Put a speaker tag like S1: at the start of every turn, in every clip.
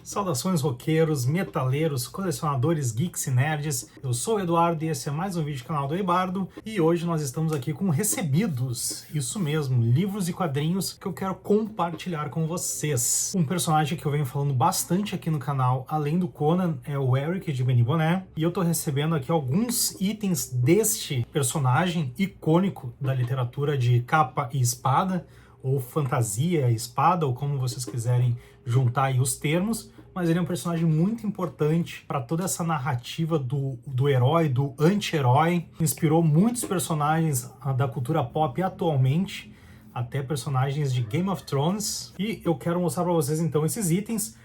S1: Saudações roqueiros, metaleiros, colecionadores, geeks e nerds. Eu sou o Eduardo e esse é mais um vídeo do canal do Eibardo. E hoje nós estamos aqui com recebidos, isso mesmo, livros e quadrinhos que eu quero compartilhar com vocês. Um personagem que eu venho falando bastante aqui no canal, além do Conan, é o Eric de Benibonné. E eu tô recebendo aqui alguns itens deste personagem icônico da literatura de capa e espada, ou fantasia e espada, ou como vocês quiserem juntar aí os termos, mas ele é um personagem muito importante para toda essa narrativa do herói, do anti-herói. Inspirou muitos personagens da cultura pop atualmente, até personagens de Game of Thrones. E eu quero mostrar para vocês então esses itens,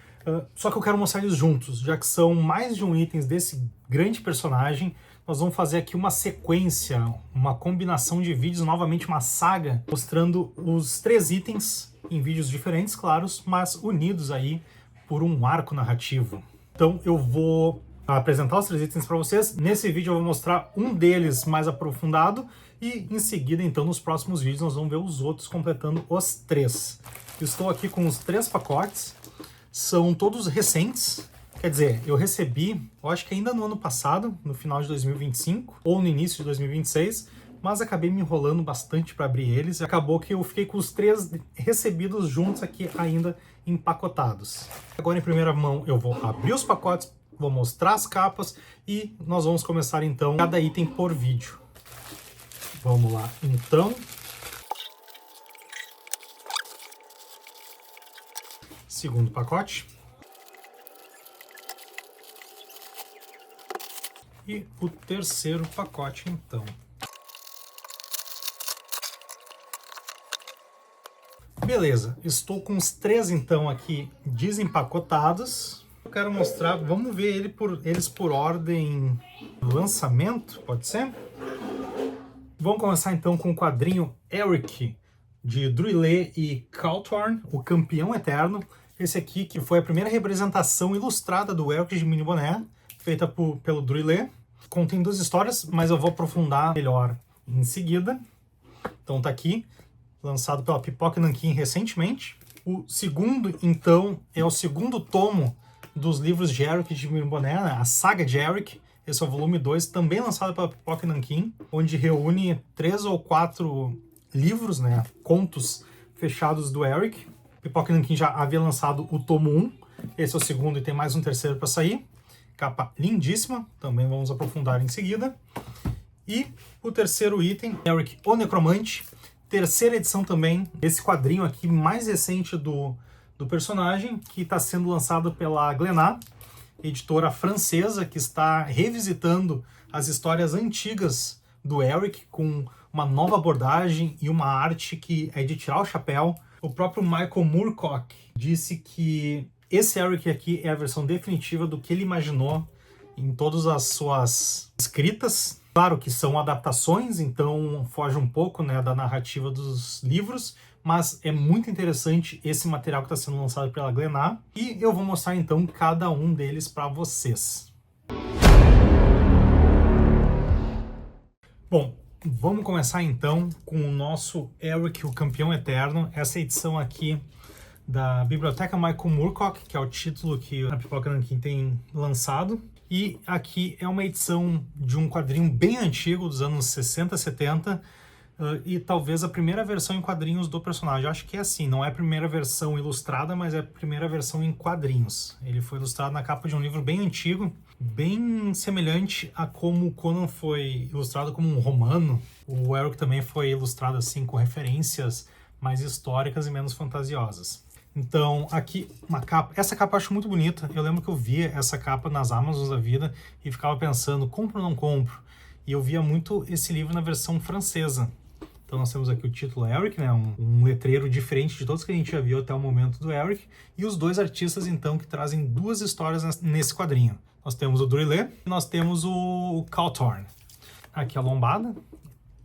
S1: só que eu quero mostrar eles juntos, já que são mais de um itens desse grande personagem. Nós vamos fazer aqui uma sequência, uma combinação de vídeos, novamente uma saga, mostrando os 3 itens em vídeos diferentes, claros, mas unidos aí por um arco narrativo. Então eu vou apresentar os 3 itens para vocês. Nesse vídeo eu vou mostrar um deles mais aprofundado e em seguida, então, nos próximos vídeos nós vamos ver os outros completando os 3. Estou aqui com os 3 pacotes, são todos recentes. Quer dizer, eu recebi, eu acho que ainda no ano passado, no final de 2025, ou no início de 2026, mas acabei me enrolando bastante para abrir eles, e acabou que eu fiquei com os 3 recebidos juntos aqui ainda empacotados. Agora, em primeira mão, eu vou abrir os pacotes, vou mostrar as capas, e nós vamos começar então cada item por vídeo. Vamos lá, então. Segundo pacote. E o terceiro pacote, então. Beleza, estou com os 3, então, aqui desempacotados. Eu quero mostrar, vamos ver eles por ordem do lançamento, pode ser? Vamos começar, então, com o quadrinho Eric, de Druillet e Cawthorne, o Campeão Eterno. Esse aqui, que foi a primeira representação ilustrada do Eric de Benibonné, feita pelo Druillet. Contém 2 histórias, mas eu vou aprofundar melhor em seguida. Então tá aqui, lançado pela Pipoca Nanquim recentemente. O segundo, então, é o segundo tomo dos livros de Eric de Benibonné, né? A saga de Eric. Esse é o volume 2, também lançado pela Pipoca Nanquim, onde reúne 3 ou 4 livros, né? Contos fechados do Eric. Pipoca Nanquim já havia lançado o tomo 1, esse é o segundo e tem mais um terceiro para sair. Capa lindíssima, também vamos aprofundar em seguida. E o terceiro item, Eric o Necromante, terceira edição também, esse quadrinho aqui mais recente do personagem, que está sendo lançado pela Glénat, editora francesa, que está revisitando as histórias antigas do Eric, com uma nova abordagem e uma arte que é de tirar o chapéu. O próprio Michael Moorcock disse que esse Eric aqui é a versão definitiva do que ele imaginou em todas as suas escritas. Claro que são adaptações, então foge um pouco, né, da narrativa dos livros, mas é muito interessante esse material que está sendo lançado pela Glénat. E eu vou mostrar então cada um deles para vocês. Bom, vamos começar então com o nosso Eric, o Campeão Eterno. Essa edição aqui da Biblioteca Michael Moorcock, que é o título que a Pipoca Nanquim tem lançado. E aqui é uma edição de um quadrinho bem antigo, dos anos 60, 70, e talvez a primeira versão em quadrinhos do personagem. Eu acho que é assim, não é a primeira versão ilustrada, mas é a primeira versão em quadrinhos. Ele foi ilustrado na capa de um livro bem antigo, bem semelhante a como o Conan foi ilustrado como um romano. O Eric também foi ilustrado assim com referências mais históricas e menos fantasiosas. Então, aqui, uma capa. Essa capa eu acho muito bonita. Eu lembro que eu via essa capa nas Amazons da vida e ficava pensando, compro ou não compro? E eu via muito esse livro na versão francesa. Então nós temos aqui o título Eric, né? Um letreiro diferente de todos que a gente já viu até o momento do Eric. E os 2 artistas, então, que trazem 2 histórias nesse quadrinho. Nós temos o Druillet e nós temos o Cawthorne. Aqui a lombada.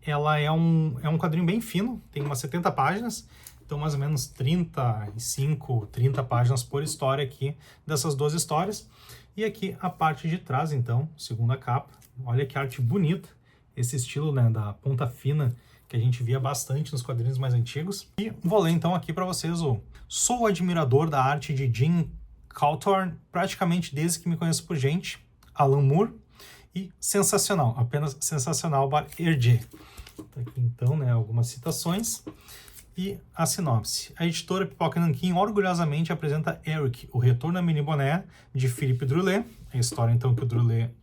S1: Ela é um quadrinho bem fino, tem umas 70 páginas. Então, mais ou menos 35, 30 páginas por história aqui, dessas 2 histórias. E aqui a parte de trás, então, segunda capa. Olha que arte bonita. Esse estilo, né, da ponta fina, que a gente via bastante nos quadrinhos mais antigos. E vou ler, então, aqui para vocês o... Sou admirador da arte de Jim Cawthorn, praticamente desde que me conheço por gente, Alan Moore e sensacional, apenas sensacional, Hergé. Aqui então, né, algumas citações e a sinopse. A editora Pipoca Nanquim orgulhosamente apresenta Eric, o retorno a mini boné de Philippe Druillet, a história então que o Druillet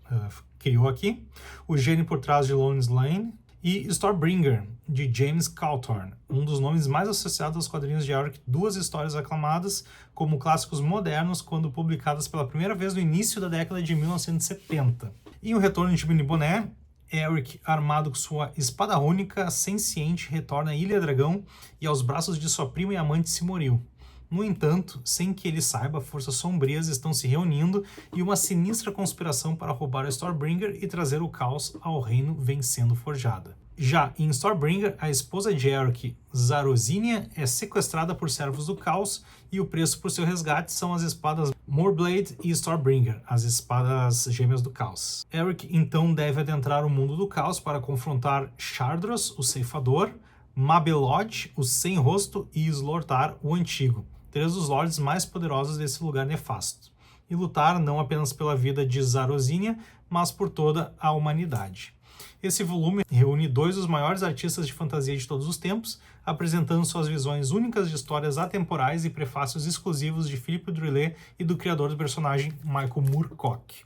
S1: criou aqui, o gênio por trás de Lois Lane, e Stormbringer, de James Cawthorn, um dos nomes mais associados aos quadrinhos de Eric, duas histórias aclamadas como clássicos modernos quando publicadas pela primeira vez no início da década de 1970. Em O Retorno de Mini Boné, Eric, armado com sua espada única, senciente, retorna à Ilha Dragão e aos braços de sua prima e amante Simoril. No entanto, sem que ele saiba, forças sombrias estão se reunindo e uma sinistra conspiração para roubar o Stormbringer e trazer o caos ao reino vem sendo forjada. Já em Stormbringer, a esposa de Eric, Zarosinia, é sequestrada por servos do caos e o preço por seu resgate são as espadas Moorblade e Stormbringer, as espadas gêmeas do caos. Eric então deve adentrar o mundo do caos para confrontar Shardros, o ceifador, Mabelod, o sem-rosto e Slortar, o antigo, três dos lords mais poderosos desse lugar nefasto, e lutar não apenas pela vida de Zarosinia, mas por toda a humanidade. Esse volume reúne dois dos maiores artistas de fantasia de todos os tempos, apresentando suas visões únicas de histórias atemporais e prefácios exclusivos de Philippe Druillet e do criador do personagem Michael Moorcock.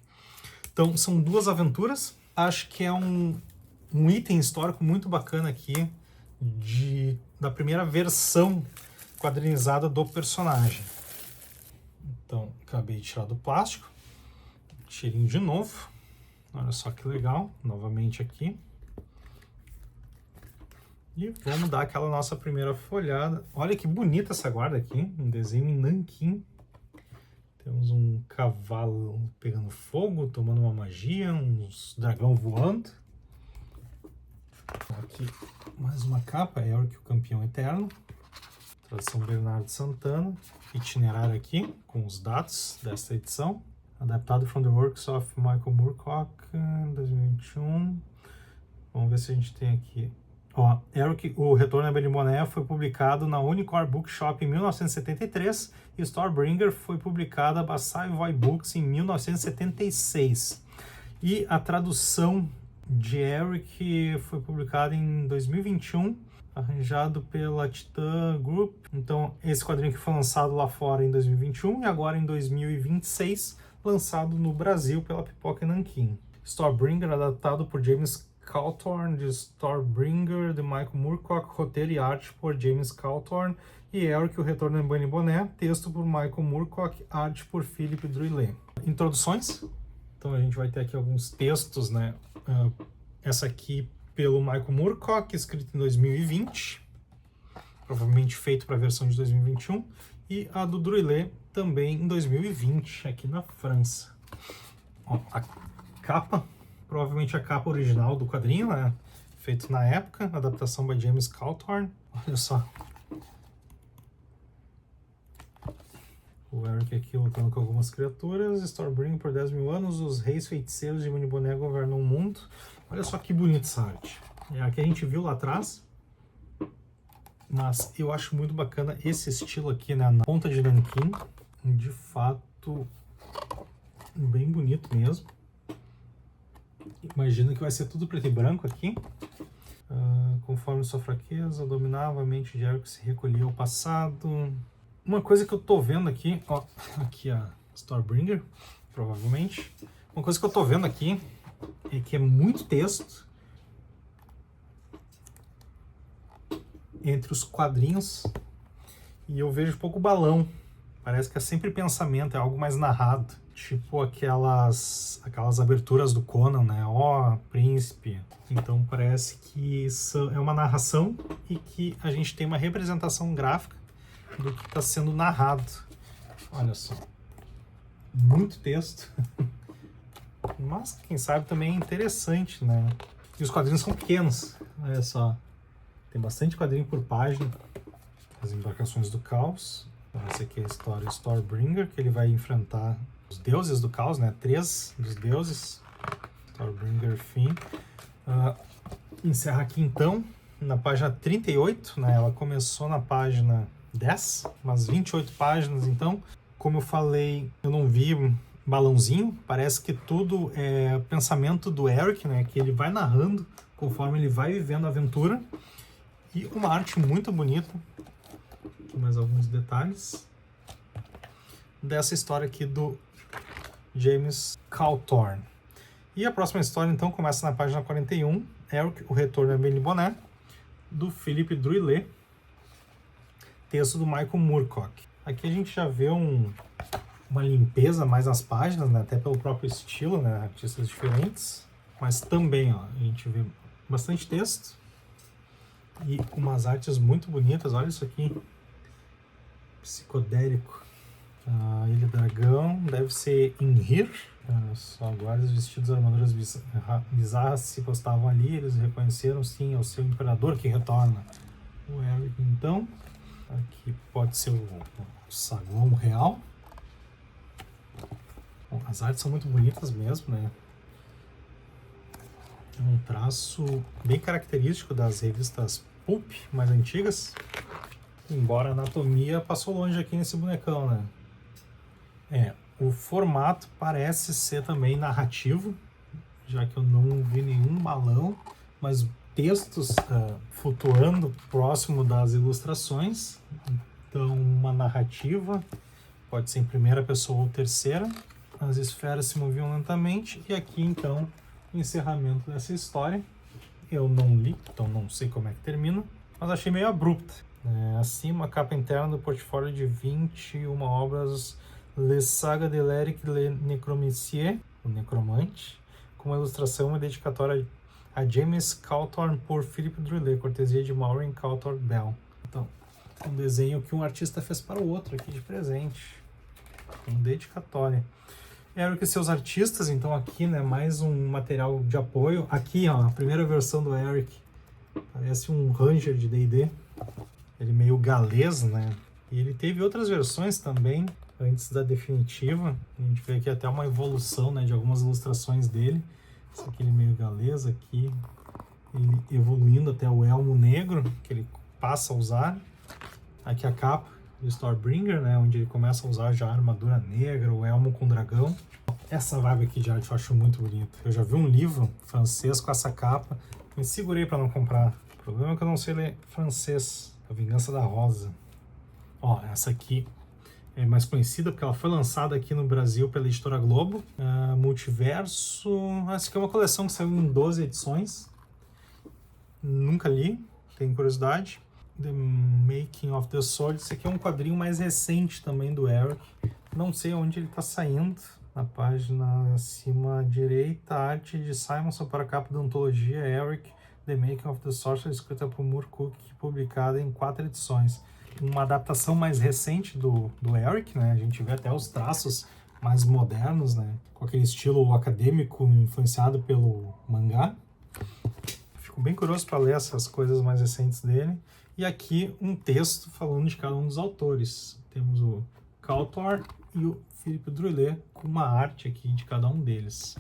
S1: Então, são duas aventuras. Acho que é um item histórico muito bacana aqui da primeira versão quadrinizada do personagem. Então, acabei de tirar do plástico. Cheirinho de novo. Olha só que legal. Novamente aqui. E vamos dar aquela nossa primeira folhada. Olha que bonita essa guarda aqui. Um desenho em nanquim. Temos um cavalo pegando fogo, tomando uma magia, uns dragão voando. Aqui mais uma capa, Eric, o campeão eterno. Tradução Bernardo Santana. Itinerário aqui, com os dados desta edição. Adaptado from the works of Michael Moorcock, 2021. Vamos ver se a gente tem aqui. Ó, Eric, o Retorno a Mini Boné foi publicado na Unicorn Bookshop em 1973 e Stormbringer foi publicada na Savoy Books em 1976. E a tradução de Eric foi publicada em 2021, arranjado pela Titan Group. Então, esse quadrinho que foi lançado lá fora em 2021 e agora em 2026, lançado no Brasil pela Pipoca Nanquim. Stormbringer, adaptado por James Cawthorn, de Stormbringer, de Michael Moorcock, roteiro e arte por James Cawthorn, e Eric, o Retorno em Mini Boné, texto por Michael Moorcock, arte por Philippe Druillet. Introduções. Então a gente vai ter aqui alguns textos, né? Essa aqui pelo Michael Moorcock, escrito em 2020, provavelmente feito para a versão de 2021, e a do Druillet também em 2020, aqui na França. Ó, a capa, provavelmente a capa original do quadrinho, né? Feito na época, adaptação by James Cawthorn. Olha só. O Eric aqui lutando com algumas criaturas. Stormbringer por 10 mil anos. Os reis feiticeiros de Mini Boné governam o mundo. Olha só que bonita essa arte. É a que a gente viu lá atrás. Mas eu acho muito bacana esse estilo aqui, né? Na ponta de nanquim. De fato, bem bonito mesmo. Imagino que vai ser tudo preto e branco aqui. Conforme sua fraqueza, dominava a mente de Eric, se recolhia ao passado. Uma coisa que eu tô vendo aqui, ó, aqui a Stormbringer, provavelmente. Uma coisa que eu tô vendo aqui é que é muito texto entre os quadrinhos e eu vejo pouco balão. Parece que é sempre pensamento, é algo mais narrado. Tipo aquelas aberturas do Conan, né? Ó, príncipe. Então parece que é uma narração e que a gente tem uma representação gráfica do que está sendo narrado. Olha só. Muito texto. Mas, quem sabe, também é interessante, né? E os quadrinhos são pequenos. Olha só. Tem bastante quadrinho por página. As embarcações do caos. Essa aqui é a história Stormbringer, que ele vai enfrentar os deuses do caos, né? 3 dos deuses. Stormbringer, fim. Encerra aqui, então, na página 38, né? Ela começou na página 10, umas 28 páginas, então. Como eu falei, eu não vi balãozinho, parece que tudo é pensamento do Eric, né? Que ele vai narrando conforme ele vai vivendo a aventura. E uma arte muito bonita. Aqui mais alguns detalhes dessa história aqui do James Cawthorne. E a próxima história, então, começa na página 41, Eric, o Retorno a Benny-Boné, do Philippe Druillet, texto do Michael Moorcock. Aqui a gente já vê uma limpeza mais nas páginas, né? Até pelo próprio estilo, né? Artistas diferentes, mas também, ó, a gente vê bastante texto e umas artes muito bonitas. Olha isso aqui, psicodélico. A Ilha Dragão deve ser Inhir. Só guardas vestidos de armaduras bizarras se postavam ali. Eles reconheceram, sim, ao seu imperador que retorna. O Eric, então. Aqui pode ser o saguão real. Bom, as artes são muito bonitas mesmo, né? É um traço bem característico das revistas pulp mais antigas. Embora a anatomia passou longe aqui nesse bonecão, né? O formato parece ser também narrativo, já que eu não vi nenhum balão, mas textos flutuando próximo das ilustrações. Então, uma narrativa, pode ser em primeira pessoa ou terceira. As esferas se moviam lentamente e aqui, então, o encerramento dessa história. Eu não li, então não sei como é que termina, mas achei meio abrupta. Acima, a capa interna do portfólio de 21 obras Les Sagas de l'Eric le Necromancier, o Necromante, com uma ilustração e uma dedicatória a James Cawthorne por Philippe Druillet, cortesia de Maureen Cawthorne Bell. Então, um desenho que um artista fez para o outro aqui de presente, com dedicatória. Eric e seus artistas, então aqui, né, mais um material de apoio. Aqui, ó, a primeira versão do Eric, parece um Ranger de D&D, ele meio galês, né, e ele teve outras versões também, antes da definitiva. A gente vê aqui até uma evolução, né, de algumas ilustrações dele. Esse aqui ele meio galês, aqui ele evoluindo até o elmo negro, que ele passa a usar. Aqui a capa do Stormbringer, né, onde ele começa a usar já a armadura negra, o elmo com dragão. Essa vibe aqui de arte eu acho muito bonita. Eu já vi um livro francês com essa capa, me segurei para não comprar. O problema é que eu não sei ler francês. A Vingança da Rosa. Ó, essa aqui é mais conhecida porque ela foi lançada aqui no Brasil pela editora Globo. Multiverso, essa aqui é uma coleção que saiu em 12 edições. Nunca li, tenho curiosidade. The Making of the Sword, esse aqui é um quadrinho mais recente também do Eric. Não sei onde ele está saindo. Na página acima à direita, arte de Simonson para a capa da antologia Eric, The Making of the Sorcerer, escrita por Moorcock, publicada em 4 edições. Uma adaptação mais recente do Eric, né? A gente vê até os traços mais modernos, né? Com aquele estilo acadêmico influenciado pelo mangá. Fico bem curioso para ler essas coisas mais recentes dele. E aqui um texto falando de cada um dos autores. Temos o Cawthorne e o Philippe Druillet com uma arte aqui de cada um deles.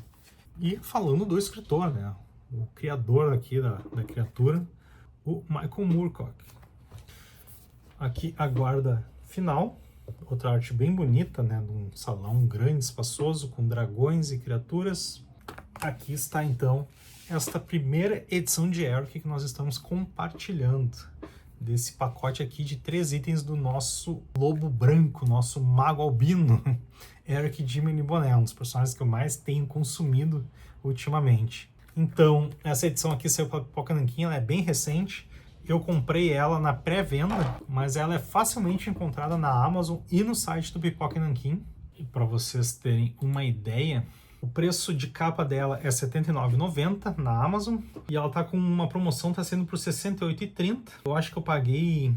S1: E falando do escritor, né? O criador aqui da criatura, o Michael Moorcock. Aqui a guarda final, outra arte bem bonita, né, de um salão grande, espaçoso, com dragões e criaturas. Aqui está então esta primeira edição de Eric que nós estamos compartilhando, desse pacote aqui de 3 itens do nosso lobo branco, nosso mago albino, Eric de Benny-Boné, um dos personagens que eu mais tenho consumido ultimamente. Então, essa edição aqui saiu pela Pipoca Nanquim, ela é bem recente. Eu comprei ela na pré-venda, mas ela é facilmente encontrada na Amazon e no site do Pipoca Nanquim. E para vocês terem uma ideia, o preço de capa dela é R$ 79,90 na Amazon. E ela tá com uma promoção, tá sendo por R$ 68,30. Eu acho que eu paguei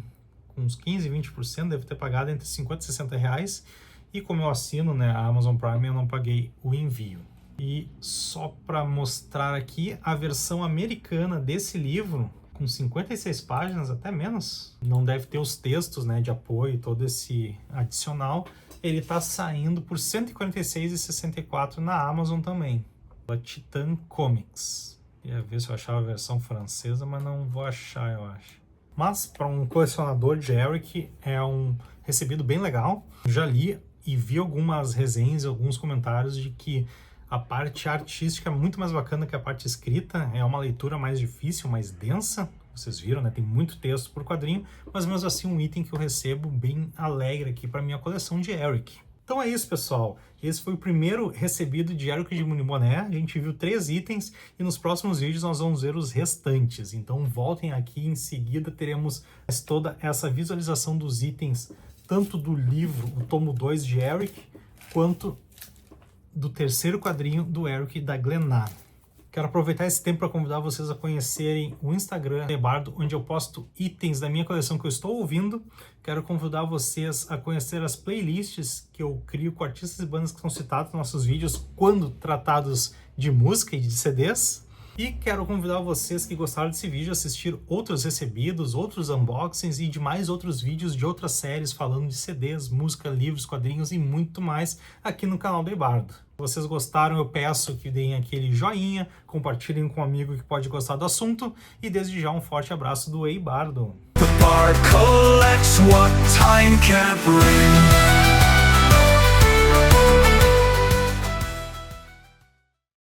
S1: uns 15, 20%, deve ter pagado entre 50 e 60 reais. E como eu assino, né, a Amazon Prime, eu não paguei o envio. E só para mostrar aqui a versão americana desse livro, com 56 páginas, até menos, não deve ter os textos, né, de apoio, todo esse adicional, ele está saindo por R$ 146,64 na Amazon também, da Titan Comics. Ia ver se eu achava a versão francesa, mas não vou achar, eu acho. Mas para um colecionador de Eric é um recebido bem legal. Já li e vi algumas resenhas, alguns comentários de que a parte artística é muito mais bacana que a parte escrita, é uma leitura mais difícil, mais densa. Vocês viram, né? Tem muito texto por quadrinho, mas mesmo assim um item que eu recebo bem alegre aqui para minha coleção de Eric. Então é isso, pessoal. Esse foi o primeiro recebido de Eric de Muniboné. A gente viu 3 itens e nos próximos vídeos nós vamos ver os restantes. Então voltem aqui, em seguida teremos toda essa visualização dos itens, tanto do livro, o tomo 2 de Eric, quanto do terceiro quadrinho do Eric da Glennar. Quero aproveitar esse tempo para convidar vocês a conhecerem o Instagram Ebardo, onde eu posto itens da minha coleção que eu estou ouvindo. Quero convidar vocês a conhecer as playlists que eu crio com artistas e bandas que são citados nos nossos vídeos quando tratados de música e de CDs. E quero convidar vocês que gostaram desse vídeo a assistir outros recebidos, outros unboxings e demais outros vídeos de outras séries falando de CDs, música, livros, quadrinhos e muito mais aqui no canal do Ebardo. Se vocês gostaram, eu peço que deem aquele joinha, compartilhem com um amigo que pode gostar do assunto e desde já um forte abraço do Ebardo.
S2: The bar collects what time can't bring.